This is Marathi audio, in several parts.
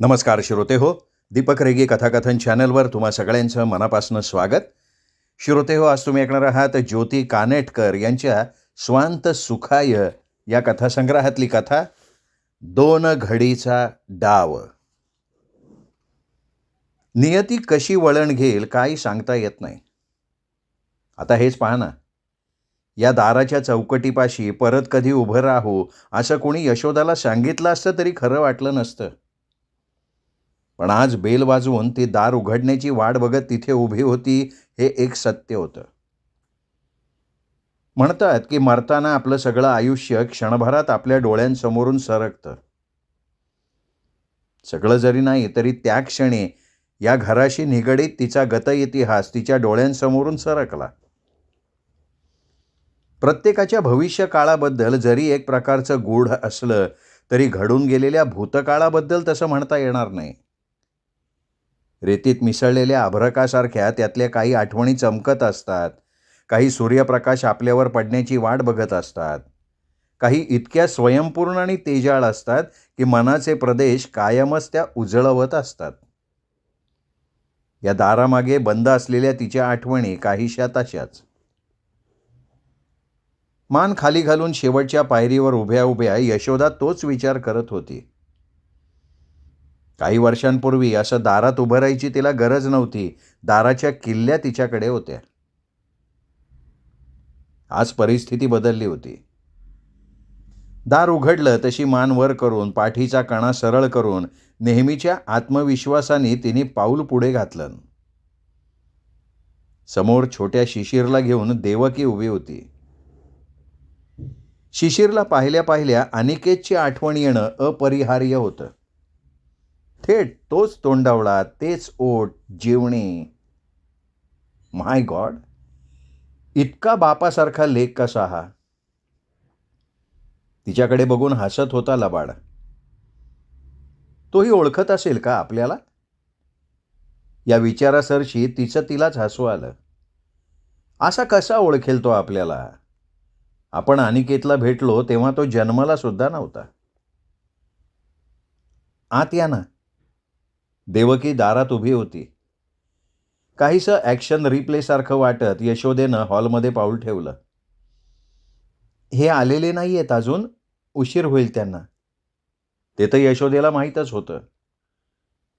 नमस्कार श्रोते हो. दीपक रेगे कथाकथन चॅनलवर तुम्हा सगळ्यांचं मनापासून स्वागत. श्रोते हो, आज तुम्ही ऐकणार आहात ज्योती कानेटकर यांच्या स्वांत सुखाय या कथासंग्रहातली कथा दोन घडीचा डाव. नियती कशी वळण घेईल काही सांगता येत नाही. आता हेच पहा ना, या दाराच्या चौकटीपाशी परत कधी उभं राहू असं कोणी यशोदाला सांगितलं असतं तरी खरं वाटलं नसतं. पण आज बेल वाजवून ती दार उघडण्याची वाट बघत तिथे उभी होती हे एक सत्य होतं. म्हणतात की मरताना आपलं सगळं आयुष्य क्षणभरात आपल्या डोळ्यांसमोरून सरकतं. सगळं जरी नाही तरी त्या क्षणी या घराशी निगडीत तिचा गत इतिहास तिच्या डोळ्यांसमोरून सरकला. प्रत्येकाच्या भविष्य काळाबद्दल जरी एक प्रकारचं गूढ असलं तरी घडून गेलेल्या भूतकाळाबद्दल तसं म्हणता येणार नाही. रेतीत मिसळलेल्या अभ्रकासारख्या त्यातल्या काही आठवणी चमकत असतात, काही सूर्यप्रकाश आपल्यावर पडण्याची वाट बघत असतात, काही इतक्या स्वयंपूर्ण आणि तेजाळ असतात की मनाचे प्रदेश कायमच त्या उजळवत असतात. या दारामागे बंद असलेल्या तिच्या आठवणी काहीशा तशाच. मान खाली घालून शेवटच्या पायरीवर उभ्या उभ्या यशोदा तोच विचार करत होती. काही वर्षांपूर्वी असं दारात उभं राहायची तिला गरज नव्हती. दाराच्या किल्ल्या तिच्याकडे होत्या. आज परिस्थिती बदलली होती. दार उघडलं तशी मान वर करून, पाठीचा कणा सरळ करून, नेहमीच्या आत्मविश्वासाने तिने पाऊल पुढे घातलं. समोर छोट्या शिशिरला घेऊन देवकी उभी होती. शिशिरला पाहिल्या पाहिल्या अनिकेतची आठवण येणं अपरिहार्य होतं. थेट तोच तोंडावळा, तेच ओठ, जेवणे. माय गॉड, इतका बापासारखा लेक कसा हा? तिच्याकडे बघून हसत होता लबाड. तोही ओळखत असेल का आपल्याला? या विचारासरशी तिचं तिलाच हसू आलं. असा कसा ओळखेल तो आपल्याला? आपण अनिकेतला भेटलो तेव्हा तो जन्माला सुद्धा नव्हता. आत या ना. देवकी दारात उभी होती. काहीसं ॲक्शन रिप्लेसारखं वाटत यशोदेनं हॉलमध्ये पाऊल ठेवलं. हे आलेले नाही आहेत अजून, उशीर होईल त्यांना. ते तर यशोदेला माहीतच होतं.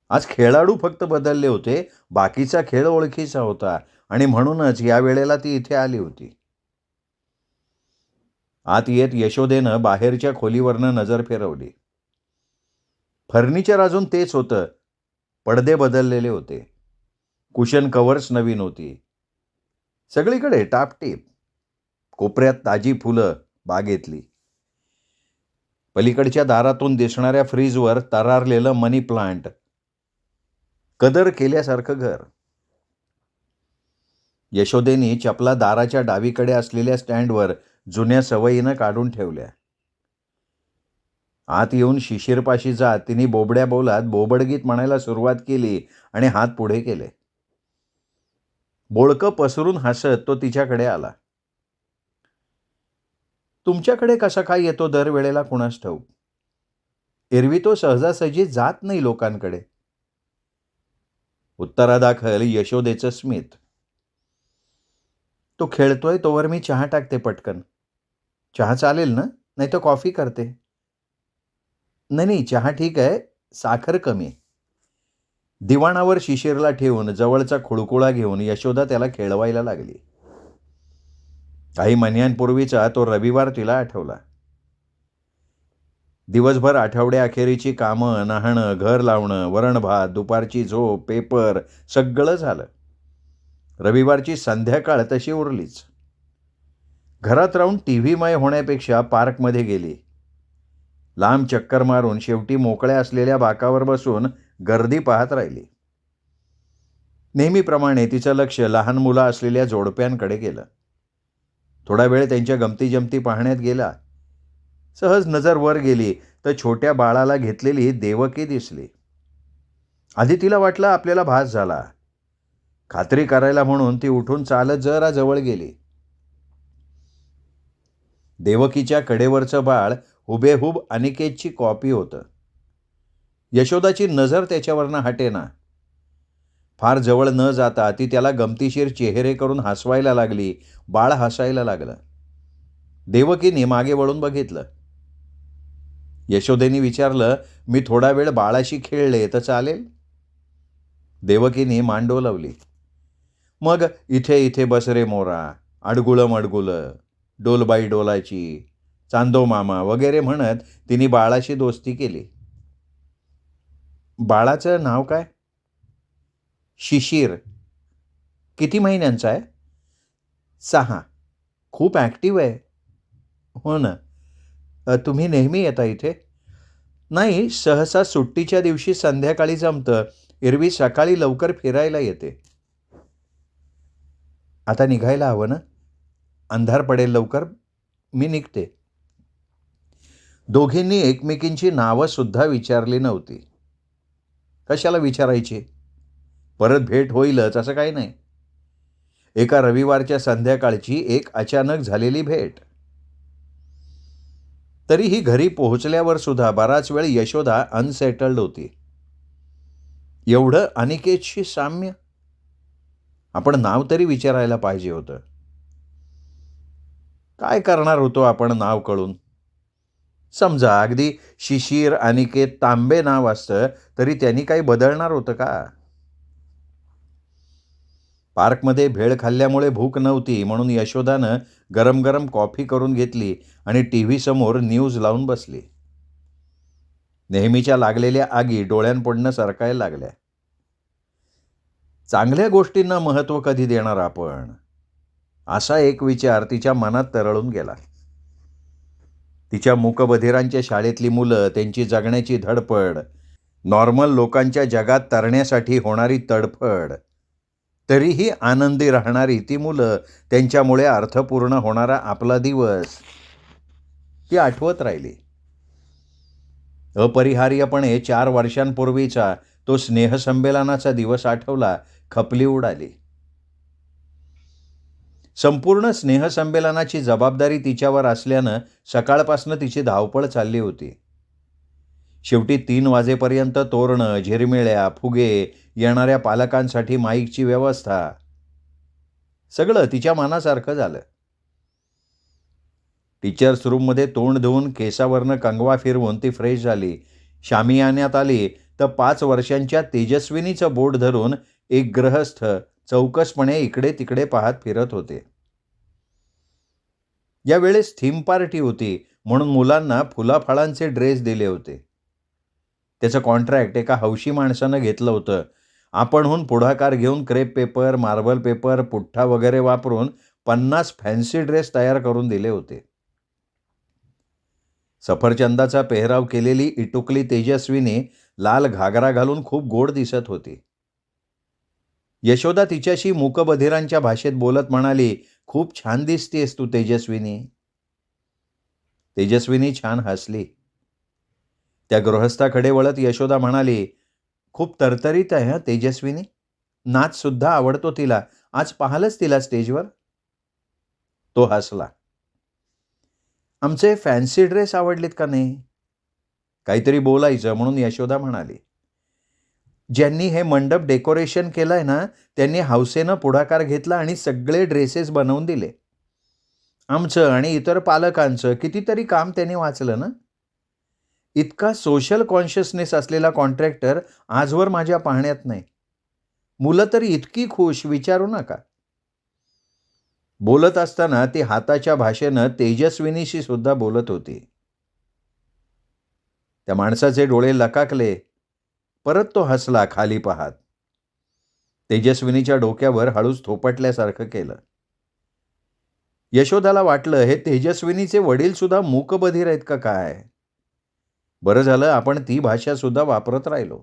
आज खेळाडू फक्त बदलले होते, बाकीचा खेळ ओळखीचा होता आणि म्हणूनच या वेळेला ती इथे आली होती. आत येत यशोदेनं बाहेरच्या खोलीवरनं नजर फिरवली. फर्निचर अजून तेच होतं. पडदे बदललेले होते. कुशन कव्हर्स नवीन होती. सगळीकडे टापटीप. कोपऱ्यात ताजी फुलं बागेतली. पलीकडच्या दारातून दिसणाऱ्या फ्रीजवर तरारलेलं मनी प्लांट. कदर केल्यासारखं घर. यशोदेनी चपला दाराच्या डावीकडे असलेल्या स्टँडवर जुन्या सवयीनं काढून ठेवल्या. आत येऊन शिशिरपाशी जात तिने बोबड्या बोलात बोबडगीत म्हणायला सुरुवात केली आणि हात पुढे केले. बोळकं पसरून हसत तो तिच्याकडे आला. तुमच्याकडे कसा काय येतो दरवेळेला कुणास ठाऊक? एरवी तो सहजासहजी जात नाही लोकांकडे. उत्तरादाखल यशोदेचं स्मित. तो खेळतोय तोवर मी चहा टाकते पटकन. चहा चालेल ना? नाही तर कॉफी करते. नाही, चहा ठीक आहे, साखर कमी. दिवाणावर शिशिरला ठेवून जवळचा खुळकुळा घेऊन यशोदा त्याला खेळवायला लागली. काही महिन्यांपूर्वीचा तो रविवार तिला आठवला. दिवसभर आठवड्याअखेरीची कामं, न्हाणं, घर लावणं, वरणभात, दुपारची झोप, पेपर, सगळं झालं. रविवारची संध्याकाळ तशी उरलीच. घरात राहून टीव्हीमय होण्यापेक्षा पार्कमध्ये गेली. लांब चक्कर मारून शेवटी मोकळ्या असलेल्या बाकावर बसून गर्दी पाहत राहिली. नेहमीप्रमाणे तिचं लक्ष लहान मुलं असलेल्या जोडप्यांकडे गेलं. थोडा वेळ त्यांच्या गमतीजमती पाहण्यात गेला. सहज नजर वर गेली तर छोट्या बाळाला घेतलेली देवकी दिसली. आधी तिला वाटलं आपल्याला भास झाला. खात्री करायला म्हणून ती उठून चालत जरा जवळ गेली. देवकीच्या कडेवरचं बाळ हुबेहूब अनिकेतची कॉपी होतं. यशोदाची नजर त्याच्यावरनं हटेना. फार जवळ न जाता ती त्याला गमतीशीर चेहरे करून हसवायला लागली. बाळ हसायला लागलं. देवकीने मागे वळून बघितलं. यशोदेने विचारलं, "मी थोडा वेळ बाळाशी खेळले तर चालेल?" देवकीने मान डोलावली. "मग इथे इथे बस रे मोरा, अडगुळं मडगुळं, डोलबाई डोलाची, चांदो मामा वगैरे म्हणत तिने बाळाशी दोस्ती केली. बाळाचं नाव काय? शिशिर. किती महिन्यांचा आहे? 6. खूप ॲक्टिव्ह आहे. हो ना. तुम्ही नेहमी येता इथे? नाही, सहसा सुट्टीच्या दिवशी संध्याकाळी जमतं. एरवी सकाळी लवकर फिरायला येते. आता निघायला हवं ना? अंधार पडेल लवकर. मी निघते. दोघींनी एकमेकींची नावं सुद्धा विचारली नव्हती. कशाला विचारायची? परत भेट होईलच असं काही नाही. एका रविवारच्या संध्याकाळची एक अचानक झालेली भेट. तरीही घरी पोहोचल्यावर सुद्धा बराच वेळ यशोदा अनसेटल्ड होती. एवढं अनिकेतशी साम्य? आपण नाव तरी विचारायला पाहिजे होतं. काय करणार होतो आपण नाव कळून? समजा अगदी शिशिर अनिकेत तांबे नाव असतं तरी त्यांनी काही बदलणार होतं का? पार्कमध्ये भेळ खाल्ल्यामुळे भूक नव्हती म्हणून यशोदानं गरम गरम कॉफी करून घेतली आणि टी समोर न्यूज लावून बसली. नेहमीच्या लागलेल्या आगी डोळ्यांपुढनं सरकायला लागल्या. चांगल्या गोष्टींना महत्त्व कधी देणार आपण? असा एक विचार तिच्या मनात तरळून गेला. तिच्या मूकबधिरांच्या शाळेतली मुलं, त्यांची जगण्याची धडपड, नॉर्मल लोकांच्या जगात तरण्यासाठी होणारी तडफड, तरीही आनंदी राहणारी ती मुलं, त्यांच्यामुळे अर्थपूर्ण होणारा आपला दिवस, ती आठवत राहिली. अपरिहार्यपणे 4 वर्षांपूर्वीचा तो स्नेहसंमेलनाचा दिवस आठवला. खपली उडाली. संपूर्ण स्नेहसंमेलनाची जबाबदारी तिच्यावर असल्यानं सकाळपासनं तिची धावपळ चालली होती. शेवटी 3 वाजेपर्यंत तोरणं, झिरमिळ्या, फुगे, येणाऱ्या पालकांसाठी माईकची व्यवस्था, सगळं तिच्या मनासारखं झालं. टीचर्स रूममध्ये तोंड धुवून केसावरनं कंगवा फिरवून ती फ्रेश झाली. शामियान्यात आली तर 5 वर्षांच्या तेजस्विनीचं बोट धरून एक गृहस्थ चौकसपणे इकडे तिकडे पाहत फिरत होते. यावेळेस थीम पार्टी होती म्हणून मुलांना फुलाफळांचे ड्रेस दिले होते. त्याचं कॉन्ट्रॅक्ट एका हौशी माणसानं घेतलं होतं. आपणहून पुढाकार घेऊन क्रेप पेपर, मार्बल पेपर, पुठ्ठा वगैरे वापरून 50 फॅन्सी ड्रेस तयार करून दिले होते. सफरचंदाचा पेहराव केलेली इटुकली तेजस्विनी लाल घागरा घालून खूप गोड दिसत होती. यशोदा तिच्याशी मूकबधिरांच्या भाषेत बोलत म्हणाली, "खूप छान दिसतेस तू तेजस्विनी." तेजस्विनी छान हसली. त्या गृहस्थाकडे वळत यशोदा म्हणाली, "खूप तरतरीत आहे हं तेजस्विनी. नाच सुद्धा आवडतो तिला. आज पाहिलंच तिला स्टेजवर?" तो हसला. "आमचे फॅन्सी ड्रेस आवडलेत का नाही?" काहीतरी बोलायचं म्हणून यशोदा म्हणाली, "ज्यांनी हे मंडप डेकोरेशन केलंय ना, त्यांनी हौसेनं पुढाकार घेतला आणि सगळे ड्रेसेस बनवून दिले. आमचं आणि इतर पालकांचं कितीतरी काम त्यांनी वाचलं ना. इतका सोशल कॉन्शियसनेस असलेला कॉन्ट्रॅक्टर आजवर माझ्या पाहण्यात नाही. मुलं तर इतकी खुश, विचारू नका." बोलत असताना ती हाताच्या भाषेनं तेजस्विनीशी सुद्धा बोलत होती. त्या माणसाचे डोळे लकाकले. परत तो हसला खाली पाहत. तेजस्विनीच्या डोक्यावर हळूच थोपटल्यासारखं केलं. यशोदाला वाटलं, हे तेजस्विनीचे वडील सुद्धा मूकबधीर आहेत का काय? बरं झालं आपण ती भाषा सुद्धा वापरत राहिलो.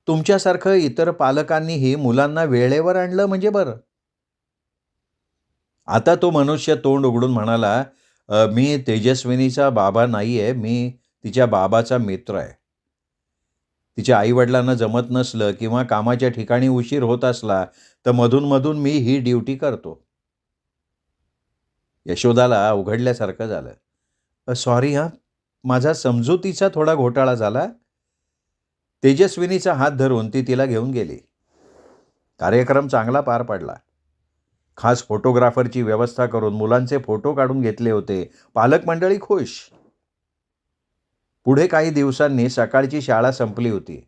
तुमच्यासारखं इतर पालकांनीही मुलांना वेळेवर आणलं म्हणजे बरं. आता तो मनुष्य तोंड उघडून म्हणाला, मी तेजस्विनीचा बाबा नाहीये, मी तिच्या बाबाचा मित्र आहे. तिच्या आईवडिलांना जमत नसलं किंवा कामाच्या ठिकाणी उशीर होत असला तर मधून मी ही ड्युटी करतो." यशोदाला उघडल्यासारखं झालं. सॉरी हां, माझा समजुतीचा थोडा घोटाळा झाला. तेजस्विनीचा हात धरून ती तिला घेऊन गेली. कार्यक्रम चांगला पार पडला. खास फोटोग्राफरची व्यवस्था करून मुलांचे फोटो काढून घेतले होते. पालक मंडळी खुश. पुढे काही दिवसांनी सकाळची शाळा संपली होती.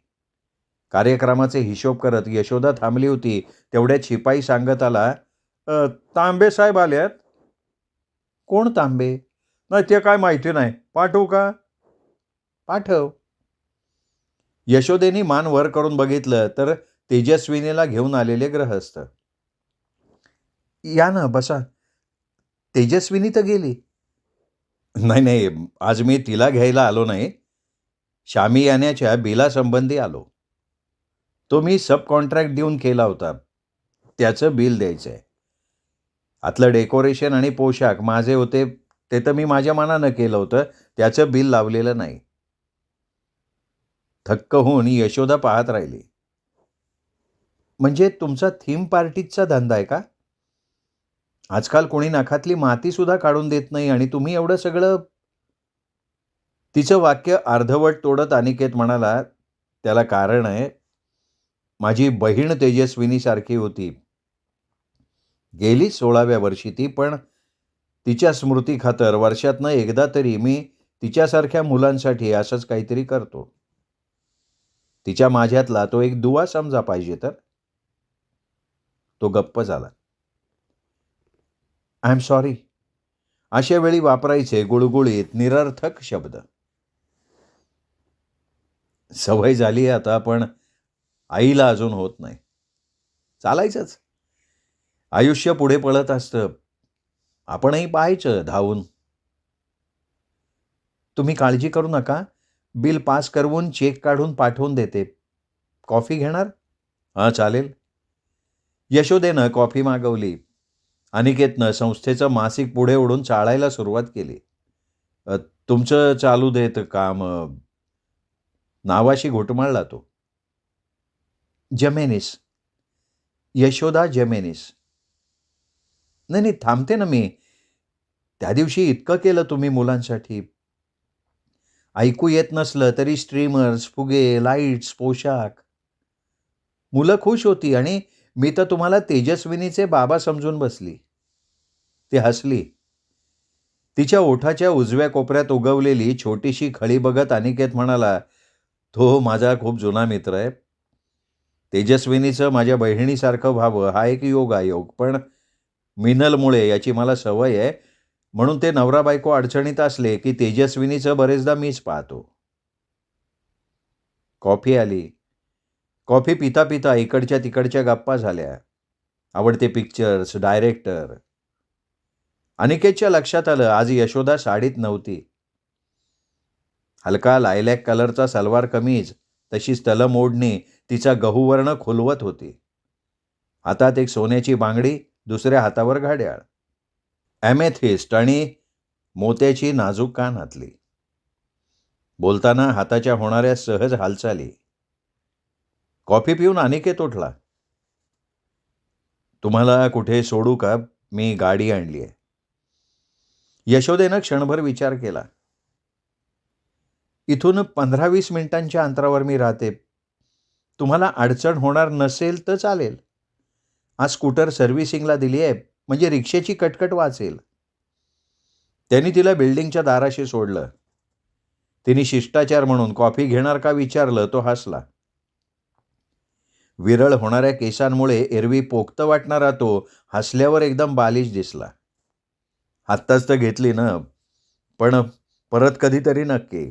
कार्यक्रमाचे हिशोब करत यशोदा थांबली होती. तेवढ्यात शिपाई सांगत आला, तांबे साहेब आलेत. कोण तांबे? नाही ते काय माहिती नाही. पाठवू का? पाठव. यशोदेनी मान वर करून बघितलं तर तेजस्विनीला घेऊन आलेले ग्रहस्थ. या ना, बसा. तेजस्विनी तर गेली. नाही नाही, आज मी तिला घ्यायला आलो नाही. शामी याण्याच्या बिलासंबंधी आलो. तो मी सब कॉन्ट्रॅक्ट देऊन केला होता. त्याचं बिल द्यायचं आहे. आतलं डेकोरेशन आणि पोशाख माझे होते, ते तर मी माझ्या मनानं केलं होतं. त्याचं बिल लावलेलं नाही. थक्क होऊन यशोदा पाहत राहिली. म्हणजे तुमचा थीम पार्टीचा धंदा आहे का? आजकाल कोणी नखातली माती सुद्धा काढून देत नाही आणि तुम्ही एवढं सगळं. तिचं वाक्य अर्धवट तोडत अनिकेत म्हणाला, त्याला कारण आहे. माझी बहीण तेजस्विनीसारखी होती. गेली 16व्या वर्षी ती, पण तिच्या स्मृतीखातर वर्षातनं एकदा तरी मी तिच्यासारख्या मुलांसाठी असंच काहीतरी करतो. तिच्या माझ्यातला तो एक दुवा समजा पाहिजे तर. तो गप्प झाला. I am sorry. अशा वेळी वापरायचे गुळगुळीत निरर्थक शब्द. सवय झाली आहे आता, पण आईला अजून होत नाही. चालायचंच. आयुष्य पुढे पळत असतं. आपणही पाहायचं धावून. तुम्ही काळजी करू नका. बिल पास करवून चेक काढून पाठवून देते. कॉफी घेणार? हां, चालेल. यशोदेनं कॉफी मागवली. अनिकेतनं संस्थेचं मासिक पुढे ओढून चाळायला सुरुवात केली. तुमचं चालू देत काम. नावाशी घुटमळला तो. जमेनिस. यशोदा जमेनिस. नाही नाही, थांबते ना मी. त्या दिवशी इतकं केलं तुम्ही मुलांसाठी. ऐकू येत नसलं तरी स्ट्रीमर्स, फुगे, लाईट्स, पोशाख. मुलं खुश होती आणि मी तर तुम्हाला तेजस्विनीचे बाबा समजून बसली. ती हसली. तिच्या ओठाच्या उजव्या कोपऱ्यात उगवलेली छोटीशी खळी बघत अनिकेत म्हणाला, तो माझा खूप जुना मित्र आहे. तेजस्विनीचं माझ्या बहिणीसारखं व्हावं हा एक योगायोग, पण मिनलमुळे याची मला सवय आहे. म्हणून ते नवरा बायको अडचणीत असले की तेजस्विनीचं बरेचदा मीच पाहतो. कॉफी आली. कॉफी पिता पिता इकडच्या तिकडच्या गप्पा झाल्या. आवडते पिक्चर्स, डायरेक्टर. अनिकेतच्या लक्षात आलं आज यशोदा साडीत नव्हती. हलका लायलॅक कलरचा सलवार कमीज, तशीच तलम ओढणी तिचा गहूवर्ण खुलवत होती. हातात एक सोन्याची बांगडी, दुसऱ्या हातावर घड्याळ. ॲमेथिस्ट आणि मोत्याची नाजूक कान घातली. बोलताना हाताच्या होणाऱ्या सहज हालचाली. कॉफी पिऊन अनिकेत उठला. तुम्हाला कुठे सोडू का? मी गाडी आणली आहे. यशोदेनं क्षणभर विचार केला. इथून 15-20 मिनिटांच्या अंतरावर मी राहते. तुम्हाला अडचण होणार नसेल तर चालेल. आज स्कूटर सर्व्हिसिंगला दिली आहे, म्हणजे रिक्षेची कटकट वाचेल. त्यांनी तिला बिल्डिंगच्या दाराशी सोडलं. तिने शिष्टाचार म्हणून कॉफी घेणार का विचारलं. तो हसला. विरळ होणाऱ्या केसांमुळे एरवी पोक्त वाटणारा तो हसल्यावर एकदम बालिश दिसला. आत्ताच तर घेतली ना, पण परत कधीतरी नक्की.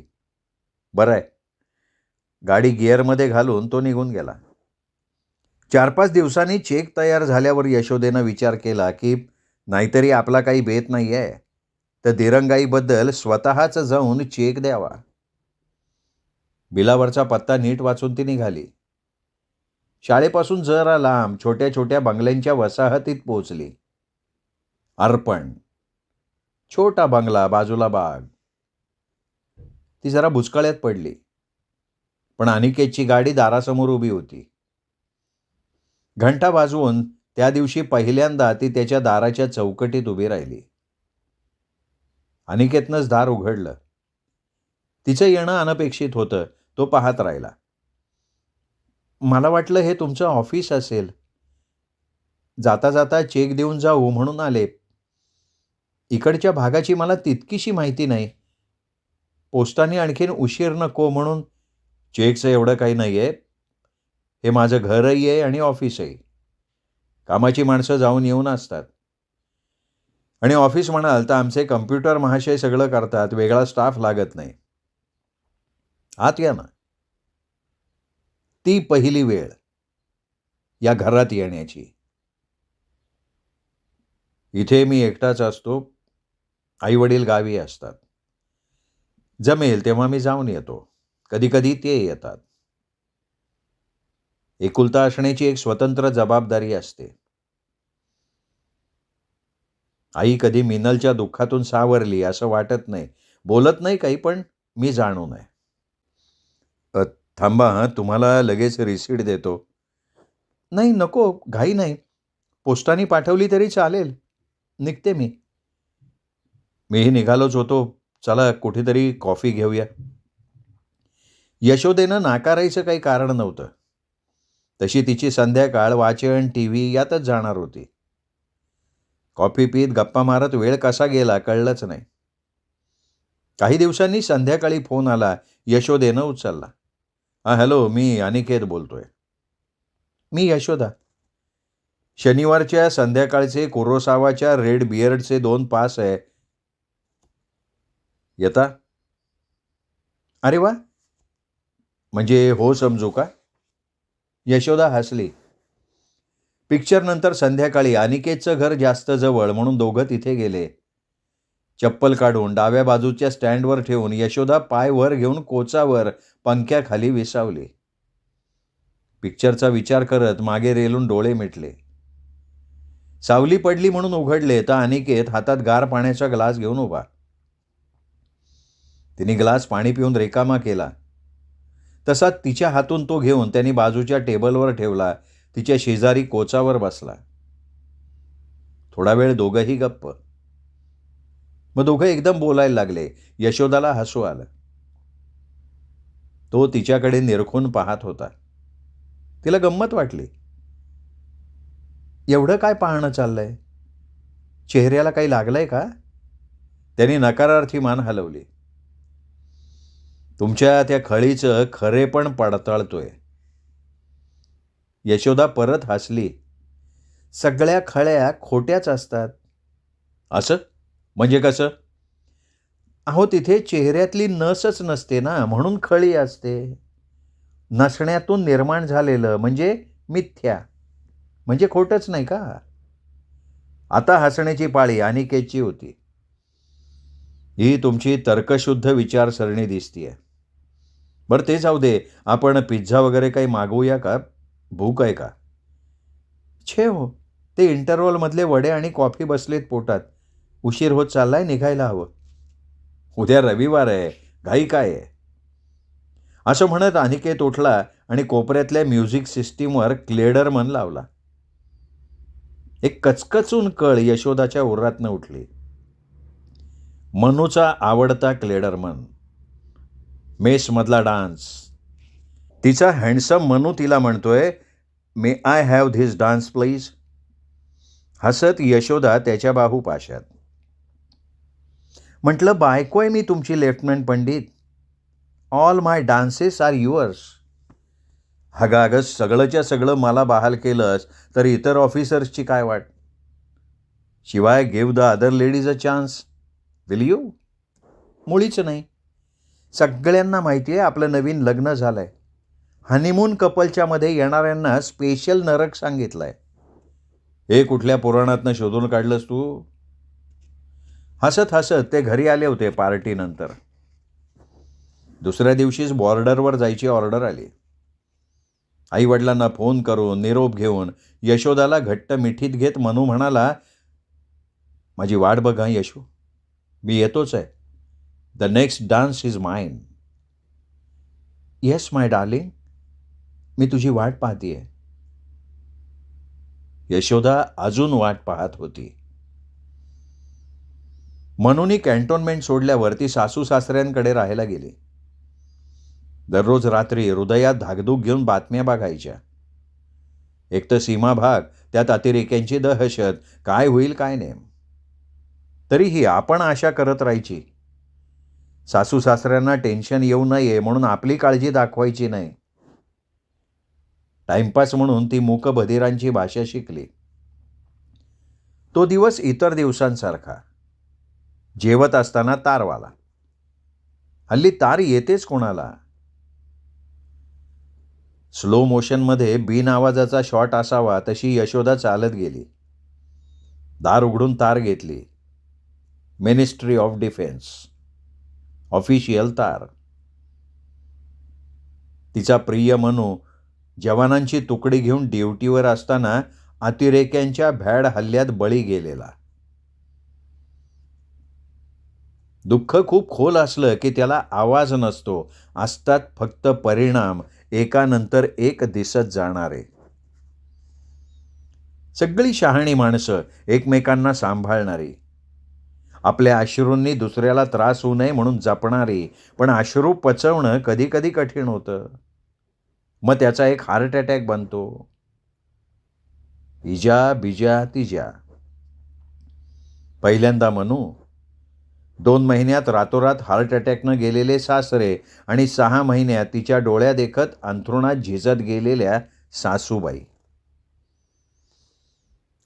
बरं आहे. गाडी गिअरमध्ये घालून तो निघून गेला. 4-5 दिवसांनी चेक तयार झाल्यावर यशोदेनं विचार केला की नाहीतरी आपला काही बेत नाही आहे, तर दिरंगाईबद्दल स्वतःच जाऊन चेक द्यावा. बिलावरचा पत्ता नीट वाचून ती निघाली. शाळेपासून जरा लांब छोट्या छोट्या बंगल्यांच्या वसाहतीत पोहोचली. अर्पण. छोटा बंगला, बाजूला बाग. ती जरा बुचकळ्यात पडली. पण अनिकेतची गाडी दारासमोर उभी होती. घंटा वाजवून त्या दिवशी पहिल्यांदा ती त्याच्या दाराच्या चौकटीत उभी राहिली. अनिकेतनंच दार उघडलं. तिचं येणं अनपेक्षित होतं. तो पाहत राहिला. मला वाटलं हे तुमचं ऑफिस असेल. जाता जाता चेक देऊन जाऊ म्हणून आले. इकडच्या भागाची मला तितकीशी माहिती नाही. पोस्टाने आणखीन उशीर नको म्हणून. चेकचं एवढं काही नाही आहे. हे माझं घरही आहे आणि ऑफिसही. कामाची माणसं जाऊन येऊन असतात. आणि ऑफिस म्हणाल तर आमचे कम्प्युटर महाशय सगळं करतात. वेगळा स्टाफ लागत नाही. आत या ना. ती पहिली वेळ या घरात येण्याची. इथे मी एकटाच असतो. आईवडील गावी असतात. जमेल तेव्हा मी जाऊन येतो. कधी-कधी ते येतात. एकुलता असण्याची एक स्वतंत्र जबाबदारी असते. आई कधी मिनलच्या दुःखातून सावरली असं वाटत नाही. बोलत नाही काही, पण मी जाणू नये. थांबा हां, तुम्हाला लगेच रिसीट देतो. नाही नको, घाई नाही. पोस्टाने पाठवली तरी चालेल. निघते मी. मीही निघालोच होतो. चला कुठेतरी कॉफी घेऊया. यशोदेनं नाकारायचं काही कारण नव्हतं. तशी तिची संध्याकाळ वाचन, टीव्ही यातच जाणार होती. कॉफी पीत गप्पा मारत वेळ कसा गेला कळलंच नाही. काही दिवसांनी संध्याकाळी फोन आला. यशोदेनं उचलला. हॅलो, मी अनिकेत बोलतोय. मी यशोदा. शनिवारच्या संध्याकाळचे कुरोसावाच्या रेड बियर्डचे 2 पास आहे. येता? अरे वा. म्हणजे हो समजू का? यशोदा हसली. पिक्चरनंतर संध्याकाळी अनिकेतचं घर जास्त जवळ म्हणून दोघं तिथे गेले. चप्पल काढून डाव्या बाजूच्या स्टँडवर ठेवून यशोदा पाय वर घेऊन कोचावर पंख्याखाली विसावली. पिक्चरचा विचार करत मागे रेलून डोळे मिटले. सावली पडली म्हणून उघडले तर अनिकेत हातात गार पाण्याचा ग्लास घेऊन उभा. तिने ग्लास पाणी पिऊन रिकामा केला. तसा तिच्या हातून तो घेऊन त्यांनी बाजूच्या टेबलवर ठेवला. तिच्या शेजारी कोचावर बसला. थोडा वेळ दोघंही गप्प. मग दोघं एकदम बोलायला लागले. यशोदाला हसू आलं. तो तिच्याकडे निरखून पाहत होता. तिला गंमत वाटली. एवढं काय पाहणं चाललंय? चेहऱ्याला काही लागलंय का? त्यांनी नकारार्थी मान हलवली. तुमच्या त्या खळीचं खरेपण पडताळतोय. यशोदा परत हसली. सगळ्या खळ्या खोट्याच असतात. असं? म्हणजे कसं? अहो, तिथे चेहऱ्यातली नसच नसते ना, म्हणून खळी असते. नसण्यातून निर्माण झालेलं म्हणजे मिथ्या. म्हणजे खोटंच नाही का? आता हसण्याची पाळी अनिकेतची होती. ही तुमची तर्कशुद्ध विचारसरणी दिसतीये. बरं ते जाऊ दे. आपण पिझ्झा वगैरे काही मागवूया का? भूक आहे का? छे हो. ते इंटरव्हलमधले वडे आणि कॉफी बसलेत पोटात. उशीर होत चाललाय, निघायला हवं. उद्या रविवार आहे. घाई काय आहे? असं म्हणत अनिकेत उठला आणि कोपऱ्यातल्या म्युझिक सिस्टीमवर क्लेडरमन लावला. एक कचकचून कळ यशोदाच्या उरातनं उठली. मनूचा आवडता क्लेडरमन. मेसमधला डान्स. तिचा हँडसम मनू तिला म्हणतोय, may I have this dance please? हसत यशोदा त्याच्या बाहूपाशात. म्हटलं बायको आहे मी तुमची lieutenant Pandit. All my dances are yours. अगं सगळंच्या सगळं मला बहाल केलंस तर इतर ऑफिसर्सची काय वाट? शिवाय give the other ladies a chance. Will you? मुळीच नाही. सगळ्यांना माहिती आहे आपलं नवीन लग्न झालंय. हनीमून कपलच्या मध्ये येणाऱ्यांना स्पेशल नरक सांगितलंय. हे कुठल्या पुराणातनं शोधून काढलंस तू? हसत हसत ते घरी आले होते पार्टीनंतर. दुसऱ्या दिवशीच बॉर्डरवर जायची ऑर्डर आली. आईवडिलांना फोन करून निरोप घेऊन यशोदाला घट्ट मिठीत घेत मनू म्हणाला, माझी वाट बघा यशू. मी येतोच आहे. The next dance is mine. Yes my darling. मी तुझी वाट पाहतीये. यशोदा अजून वाट पाहत होती. मनूनी कॅन्टोन्मेंट सोडल्यावर ती सासू सासऱ्यांकडे राहायला गेली. दररोज रात्री हृदयात धाकधूक घेऊन बातम्या बघायच्या. एक तर सीमा भाग, त्यात अतिरेक्यांची दहशत, काय होईल काय नेम. तरीही आपण आशा करत राहायची. सासू सासऱ्यांना टेन्शन येऊ नये म्हणून आपली काळजी दाखवायची नाही. टाइमपास म्हणून ती मूकबधिरांची भाषा शिकली. तो दिवस इतर दिवसांसारखा. जेवत असताना तारवाला. हल्ली तार येतेच कोणाला. स्लो मोशनमध्ये बिन आवाजाचा शॉट असावा तशी यशोदा चालत गेली. दार उघडून तार घेतली. मिनिस्ट्री ऑफ डिफेन्स, ऑफिशियल तार. तिचा प्रिय मनू जवानांची तुकडी घेऊन ड्युटीवर असताना अतिरेक्यांच्या भ्याड हल्ल्यात बळी गेलेला. दुःख खूप खोल असलं की त्याला आवाज नसतो, असतात फक्त परिणाम, एकानंतर एक दिसत जाणारे. सगळी शहाणी माणसं, एकमेकांना सांभाळणारी, आपल्या अश्रूंनी दुसऱ्याला त्रास होऊ नये म्हणून जपणारी. पण अश्रू पचवणं कधी कधी कठीण होतं. मग त्याचा एक हार्ट अटॅक बनतो. इजा बिजा तिजा. पहिल्यांदा मनू, 2 महिन्यात रातोरात हार्ट अटॅकनं गेलेले सासरे आणि 6 महिन्यात तिच्या डोळ्या देखत अंथरुणात झिजत गेलेल्या सासूबाई.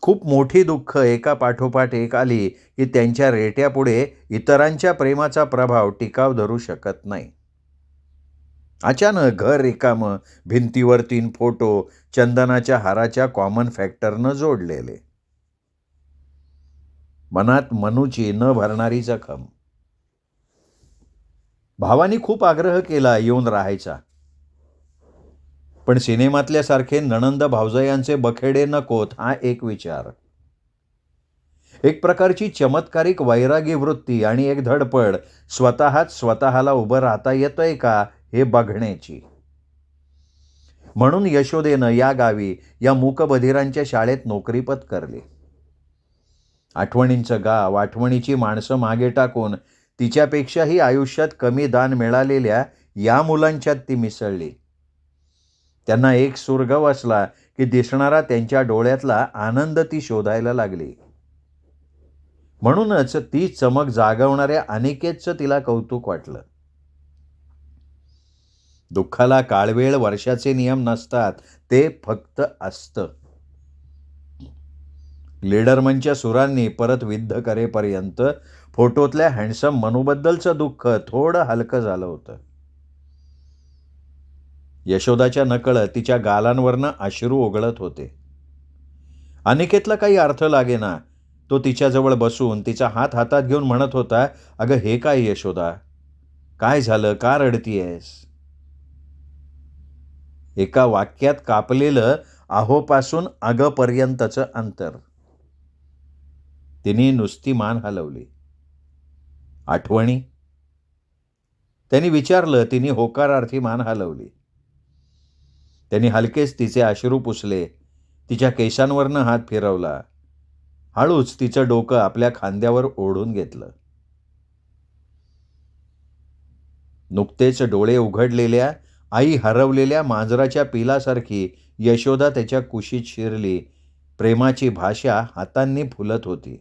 खूप मोठी दुःख एका पाठोपाठ एक आली की त्यांच्या रेट्यापुढे इतरांच्या प्रेमाचा प्रभाव टिकाव धरू शकत नाही. अचानक घर रिकामं, भिंतीवर 3 फोटो चंदनाच्या हाराच्या कॉमन फॅक्टरनं जोडलेले. मनात मनूची न भरणारी जखम. भावानी खूप आग्रह केला येऊन राहायचा. पण सिनेमातल्यासारखे नणंद भावजयांचे बखेडे नकोत हा एक विचार. एक प्रकारची चमत्कारिक वैरागी वृत्ती आणि एक धडपड, स्वतःला उभं राहता येतंय का हे बघण्याची. म्हणून यशोदेनं या गावी या मूकबधिरांच्या शाळेत नोकरी पत्करली. आठवणींचं गाव, आठवणीची माणसं मागे टाकून तिच्यापेक्षाही आयुष्यात कमी दान मिळालेल्या या मुलांच्यात ती मिसळली. त्यांना एक सुरगव असला की दिसणारा त्यांच्या डोळ्यातला आनंद ती शोधायला लागली. म्हणूनच ती चमक जागवणाऱ्या अनिकेतचं तिला कौतुक वाटलं. दुःखाला काळवेळ वर्षाचे नियम नसतात, ते फक्त असतं. लीडरमनच्या सुरांनी परत विद्ध करेपर्यंत फोटोतल्या हँडसम मनूबद्दलचं दुःख थोडं हलकं झालं होतं. यशोदाच्या नकळत तिच्या गालांवरनं अश्रू ओघळत होते. अनिकेतला काही अर्थ लागेना. तो तिच्याजवळ बसून तिचा हात हातात घेऊन म्हणत होता, अगं हे काय यशोदा, काय झालं, का रडतीयस. एका वाक्यात कापलेलं अहोपासून अगपर्यंतचं अंतर. तिने नुसती मान हलवली. आठवणी. त्यांनी विचारलं. तिने होकारार्थी मान हलवली. त्यांनी हलकेच तिचे अश्रू पुसले. तिच्या केसांवरनं हात फिरवला. हळूच तिचं डोकं आपल्या खांद्यावर ओढून घेतलं. नुकतेच डोळे उघडलेल्या, आई हरवलेल्या मांजराच्या पिलासारखी यशोदा त्याच्या कुशीत शिरली. प्रेमाची भाषा हातांनी फुलत होती.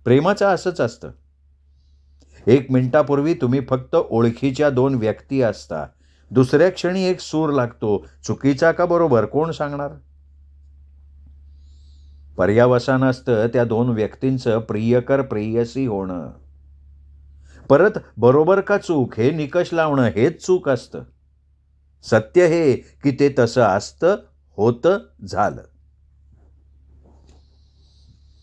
प्रेमाचं असंच असतं. 1 मिनिटापूर्वी तुम्ही फक्त ओळखीच्या 2 व्यक्ती असता. दुसऱ्या क्षणी एक सूर लागतो. चुकीचा का बरोबर कोण सांगणार. पर्यावसान असतं त्या 2 व्यक्तींचं प्रियकर प्रेयसी होणं. परत बरोबर का चूक हे निकष लावणं हेच चूक असतं. सत्य हे की ते तसं असतं, होतं, झालं.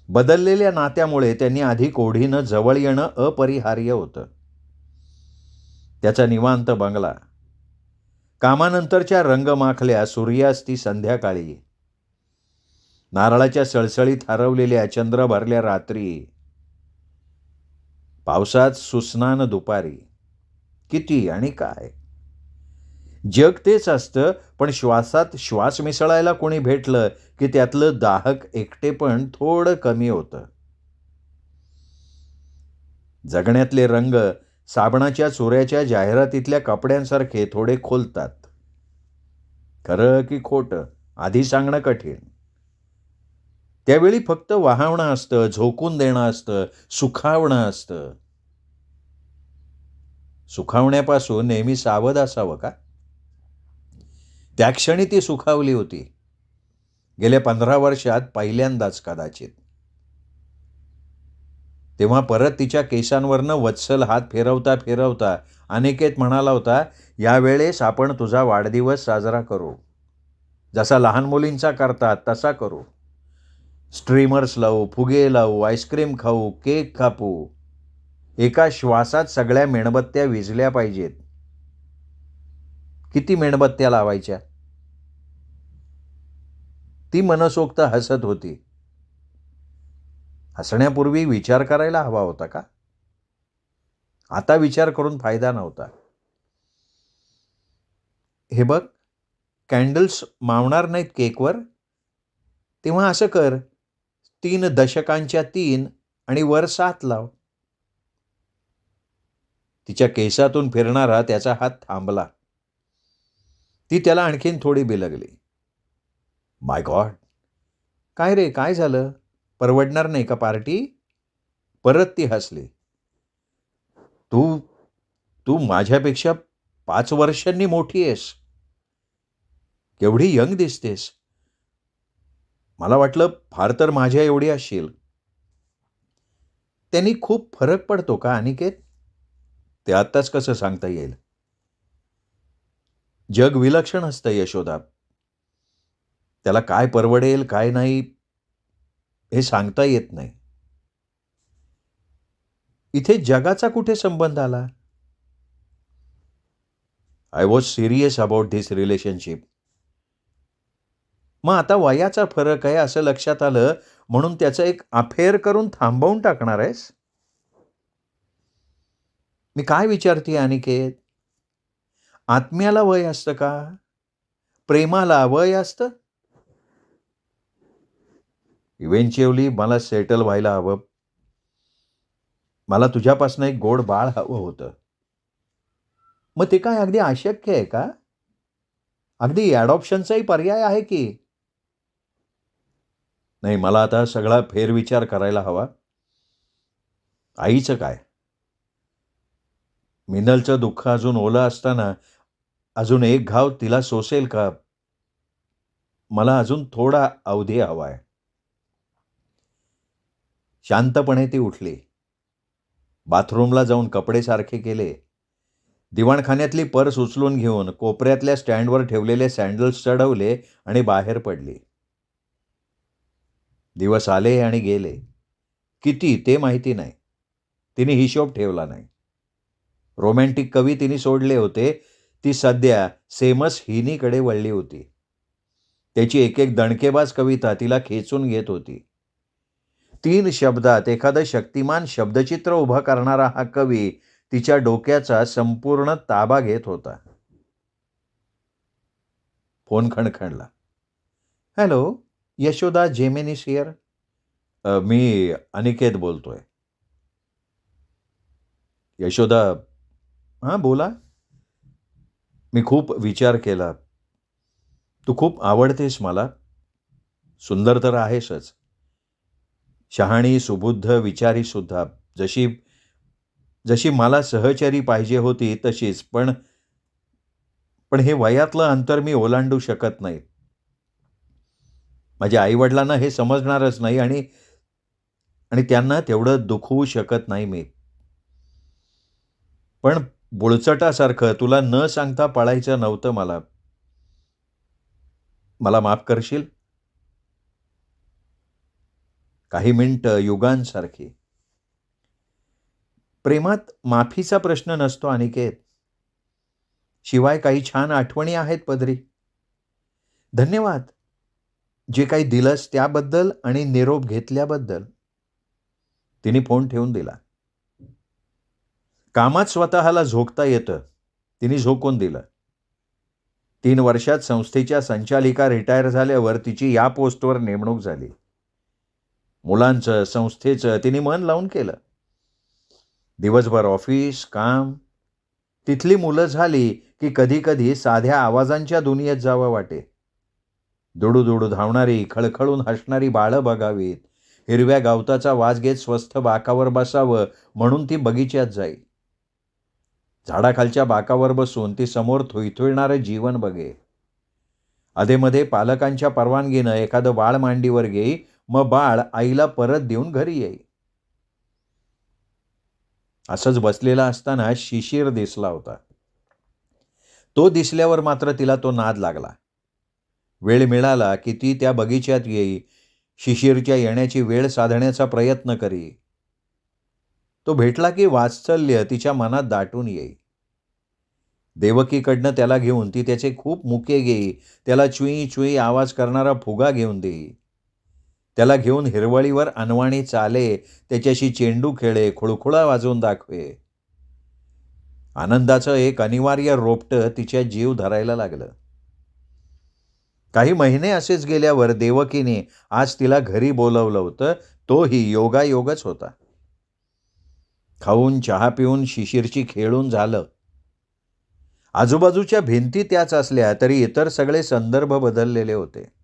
बदललेल्या नात्यामुळे त्यांनी अधिक ओढीनं जवळ येणं अपरिहार्य होतं. त्याचा निवांत बंगला, कामानंतरच्या रंगमाखल्या सूर्यास्ती संध्याकाळी, नारळाच्या सळसळीत हरवलेल्या चंद्र भरल्या रात्री, पावसात सुस्नान दुपारी. किती आणि काय. जग तेच असतं, पण श्वासात श्वास मिसळायला कोणी भेटलं की त्यातलं दाहक एकटेपण थोडं कमी होतं. जगण्यातले रंग साबणाच्या चोऱ्याच्या जाहिरातीतल्या कपड्यांसारखे थोडे खोलतात. खरं की खोटं आधी सांगणं कठीण. त्यावेळी फक्त वाहावणं असतं, झोकून देणं असतं, सुखावणं असतं. सुखावण्यापासून नेहमी सावध असावं का? त्या क्षणी ती सुखावली होती. गेल्या 15 वर्षात पहिल्यांदाच कदाचित. तेव्हा परत तिच्या केसांवरनं वत्सल हात फिरवता फिरवता अनिकेत म्हणाला होता, यावेळेस आपण तुझा वाढदिवस साजरा करू. जसा लहान मुलींचा करतात तसा करू. स्ट्रीमर्स लावू, फुगे लावू, आईस्क्रीम खाऊ, केक कापू. एका श्वासात सगळ्या मेणबत्त्या विझल्या पाहिजेत. किती मेणबत्त्या लावायच्या? ती मनसोक्त हसत होती. हसण्यापूर्वी विचार करायला हवा होता का? आता विचार करून फायदा नव्हता. हे बघ, कॅन्डल्स मावणार नाहीत केकवर, तेव्हा असं कर, 3 दशकांच्या 3 आणि वर 7 लाव. तिच्या केसातून फिरणारा त्याचा हात थांबला. ती त्याला आणखीन थोडी बिलगली. माय गॉड, काय रे, काय झालं? परवडणार नाही का पार्टी? परत ती हसली. तू तू माझ्यापेक्षा 5 वर्षांनी मोठी आहेस. केवढी यंग दिसतेस. मला वाटलं फार तर माझ्या एवढी असशील. त्यांनी खूप फरक पडतो का अनिकेत? ते आत्ताच कसं सांगता येईल? जग विलक्षण असतं यशोदा. त्याला काय परवडेल काय नाही हे सांगता येत नाही. इथे जगाचा कुठे संबंध आला? I was serious about this relationship. मग आता वयाचा फरक आहे असं लक्षात आलं म्हणून त्याचं एक अफेअर करून थांबवून टाकणार आहेस? मी काय विचारते अनिकेत? आत्म्याला वय असतं का? प्रेमाला वय असतं? इव्हेंच्युअली मला सेटल व्हायला हवं. मला तुझ्यापासून एक गोड बाळ हवं होतं. मग ते काय अगदी अशक्य आहे का? अगदी अडॉप्शनचाही पर्याय आहे की. नाही, मला आता सगळा फेरविचार करायला हवा. आईचं काय? मिनलचं दुःख अजून ओलं असताना अजून एक घाव तिला सोसेल का? मला अजून थोडा अवधी हवाय. शांतपणे ती उठली. बाथरूमला जाऊन कपडे सारखे केले. दिवाणखान्यातली पर्स उचलून घेऊन कोपऱ्यातल्या स्टँडवर ठेवलेले सँडल्स चढवले आणि बाहेर पडली. दिवस आले आणि गेले. किती ते माहिती नाही. तिने हिशोब ठेवला नाही. रोमॅन्टिक कवी तिने सोडले होते. ती सध्या सेमस हिनीकडे वळली होती. त्याची एक एक दणकेबाज कविता तिला खेचून घेत होती. 3 शब्दात एखादं शक्तिमान शब्दचित्र उभं करणारा हा कवी तिच्या डोक्याचा संपूर्ण ताबा घेत होता. फोन खणखणला. Hello, Yashoda Geminis here. मी अनिकेत बोलतोय. यशोदा, हां बोला. मी खूप विचार केला. तू खूप आवडतेस मला. सुंदर तर आहेसच. शहाणी, सुबुद्ध, विचारी सुद्धा. जशी जशी मला सहचरी पाहिजे होती तशीच. पण पण हे वयातलं अंतर मी ओलांडू शकत नाही. माझ्या आईवडिलांना हे समजणारच नाही आणि आणि त्यांना तेवढं दुखवू शकत नाही मी. पण बुळचटासारखं तुला न सांगता पळायचं नव्हतं मला. मला माफ करशील? काही मिनिटं युगांसारखी. प्रेमात माफीचा प्रश्न नसतो अनिकेत. शिवाय काही छान आठवणी आहेत पदरी. धन्यवाद. जे काही दिलंस त्याबद्दल आणि निरोप घेतल्याबद्दल. तिने फोन ठेवून दिला. कामात स्वतःला झोकता येतं. तिने झोकून दिलं. 3 वर्षात संस्थेच्या संचालिका रिटायर झाल्यावर तिची या पोस्टवर नेमणूक झाली. मुलांचं, संस्थेचं तिने मन लावून केलं. दिवसभर ऑफिस, काम. तिथली मुलं झाली की कधी-कधी साध्या आवाजांच्या दुनियेत जावं वाटे. दुडू-दुडू धावणारी, खळखळून हसणारी बाळं बघावीत. हिरव्या गवताचा वास घेत स्वस्थ बाकावर बसावं म्हणून ती बगीच्यात जाई. झाडाखालच्या बाकावर बसून ती समोर थुईथुईणारं जीवन बघे. अधेमध्ये पालकांच्या परवानगीनं एखादं बाळ मांडीवर घेई, मग बाळ आईला परत देऊन घरी येई. असंच बसलेला असताना शिशीर दिसला होता. तो दिसल्यावर मात्र तिला तो नाद लागला. वेळ मिळाला की ती त्या बगीच्यात येई, शिशीरच्या येण्याची वेळ साधण्याचा प्रयत्न करी. तो भेटला की वात्सल्य तिच्या मनात दाटून येई. देवकीकडनं त्याला घेऊन ती त्याचे खूप मुके घेई, त्याला चुई चुई आवाज करणारा फुगा घेऊन देई. त्याला घेऊन हिरवळीवर अनवाणी चाले, त्याच्याशी चेंडू खेळे, खुळखुळा वाजवून दाखवे. आनंदाचं एक अनिवार्य रोपटं तिच्या जीव धरायला लागलं. काही महिने असेच गेल्यावर देवकीने आज तिला घरी बोलवलं होतं. तोही योगायोगच होता. खाऊन चहा पिऊन शिशीरची खेळून झालं. आजूबाजूच्या भिंती त्याच असल्या तरी इतर सगळे संदर्भ बदललेले होते.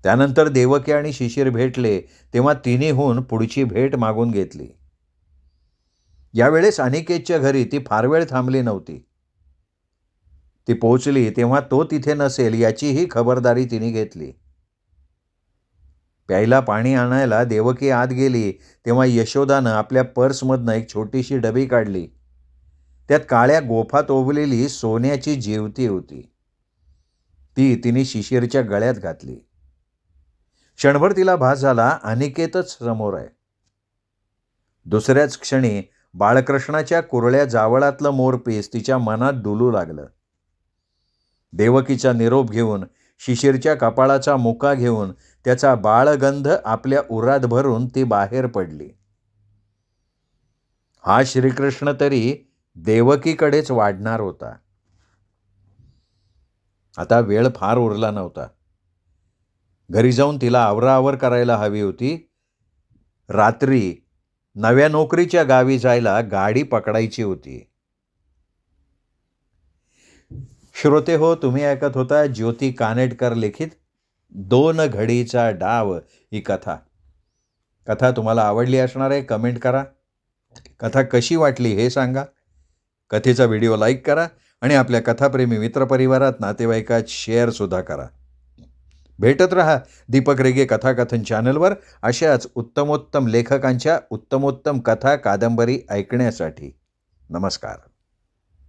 त्यानंतर देवकी आणि शिशीर भेटले तेव्हा तिन्हीहून पुढची भेट मागून घेतली. यावेळेस अनिकेतच्या घरी ती फार वेळ थांबली नव्हती. ती पोहोचली तेव्हा तो तिथे नसेल याचीही खबरदारी तिने घेतली. प्यायला पाणी आणायला देवकी आत गेली तेव्हा यशोदानं आपल्या पर्समधनं एक छोटीशी डबी काढली. त्यात काळ्या गोफात ओवलेली सोन्याची जेवती होती. ती तिने शिशीरच्या गळ्यात घातली. क्षणभर तिला भास झाला अनिकेतच समोर आहे. दुसऱ्याच क्षणी बाळकृष्णाच्या कुरळ्या जावळातलं मोरपीस तिच्या मनात डुलू लागलं. देवकीचा निरोप घेऊन, शिशीरच्या कपाळाचा मुका घेऊन, त्याचा बाळगंध आपल्या उरात भरून ती बाहेर पडली. हा श्रीकृष्ण तरी देवकीकडेच वाढणार होता. आता वेळ फार उरला नव्हता. घरी जाऊन तिला आवराआवर करायला हवी होती. रात्री नव्या नोकरीच्या गावी जायला गाडी पकडायची होती. श्रोते हो, तुम्ही ऐकत होता ज्योती कानेटकर लिखित 2 घडीचा डाव ही कथा. कथा तुम्हाला आवडली असणार आहे. कमेंट करा. कथा कशी वाटली हे सांगा. कथेचा व्हिडिओ लाईक करा आणि आपल्या कथाप्रेमी मित्रपरिवारात, नातेवाईकात शेअरसुद्धा करा. भेटत रहा दीपक रेगे कथाकथन चॅनलवर अशाच उत्तमोत्तम लेखकांच्या उत्तमोत्तम कथा कादंबरी ऐकण्यासाठी. नमस्कार.